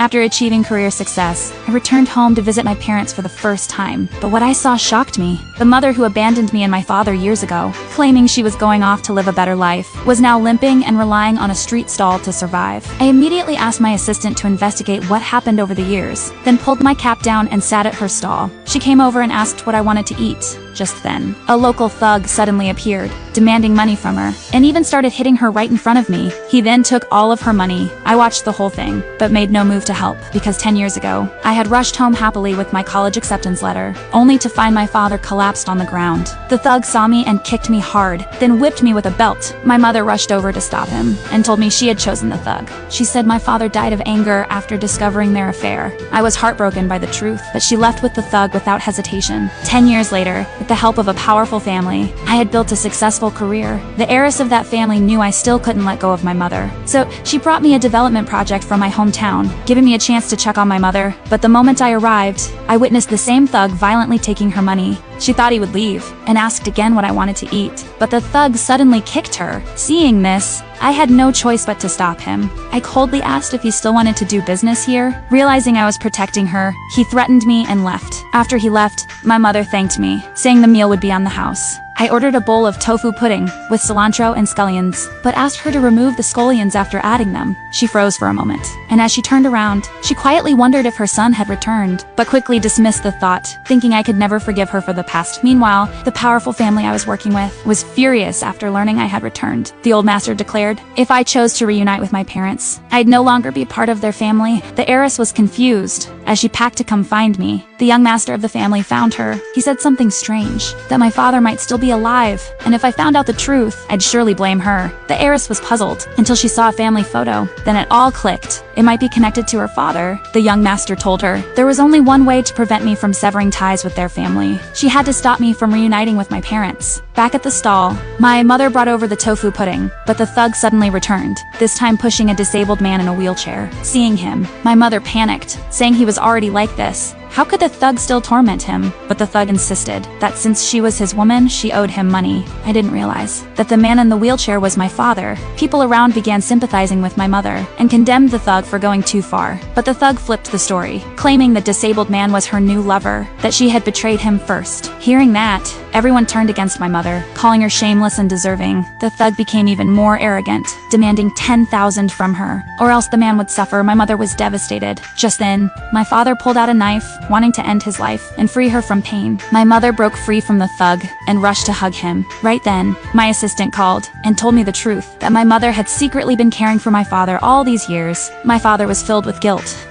After achieving career success, I returned home to visit my parents for the first time. But what I saw shocked me. The mother who abandoned me and my father years ago, claiming she was going off to live a better life, was now limping and relying on a street stall to survive. I immediately asked my assistant to investigate what happened over the years, then pulled my cap down and sat at her stall. She came over and asked what I wanted to eat. Just then, a local thug suddenly appeared, demanding money from her, and even started hitting her right in front of me. He then took all of her money. I watched the whole thing, but made no move to help, because 10 years ago, I had rushed home happily with my college acceptance letter, only to find my father collapsed on the ground. The thug saw me and kicked me hard, then whipped me with a belt. My mother rushed over to stop him, and told me she had chosen the thug. She said my father died of anger after discovering their affair. I was heartbroken by the truth, but she left with the thug without hesitation. 10 years later, with the help of a powerful family, I had built a successful career. The heiress of that family knew I still couldn't let go of my mother. So she brought me a development project from my hometown, giving me a chance to check on my mother. But the moment I arrived, I witnessed the same thug violently taking her money. She thought he would leave, and asked again what I wanted to eat. But the thug suddenly kicked her. Seeing this, I had no choice but to stop him. I coldly asked if he still wanted to do business here. Realizing I was protecting her, he threatened me and left. After he left, my mother thanked me, saying the meal would be on the house. I ordered a bowl of tofu pudding with cilantro and scallions, but asked her to remove the scallions after adding them. She froze for a moment, and as she turned around, she quietly wondered if her son had returned, but quickly dismissed the thought, thinking I could never forgive her for the past. Meanwhile, the powerful family I was working with was furious after learning I had returned. The old master declared, if I chose to reunite with my parents, I'd no longer be part of their family. The heiress was confused. As she packed to come find me, the young master of the family found her. He said something strange, that my father might still be alive, and if I found out the truth, I'd surely blame her. The heiress was puzzled until she saw a family photo. Then it all clicked. It might be connected to her father. The young master told her there was only one way to prevent me from severing ties with their family. She had to stop me from reuniting with my parents. Back at the stall, my mother brought over the tofu pudding, but the thug suddenly returned, this time pushing a disabled man in a wheelchair. Seeing him, my mother panicked, saying he was already like this. How could the thug still torment him? But the thug insisted that since she was his woman, she owed him money. I didn't realize that the man in the wheelchair was my father. People around began sympathizing with my mother and condemned the thug for going too far. But the thug flipped the story, claiming the disabled man was her new lover, that she had betrayed him first. Hearing that, everyone turned against my mother, calling her shameless and deserving. The thug became even more arrogant, demanding $10,000 from her, or else the man would suffer. My mother was devastated. Just then, my father pulled out a knife, wanting to end his life and free her from pain. My mother broke free from the thug and rushed to hug him. Right then, my assistant called and told me the truth, that my mother had secretly been caring for my father all these years. My father was filled with guilt.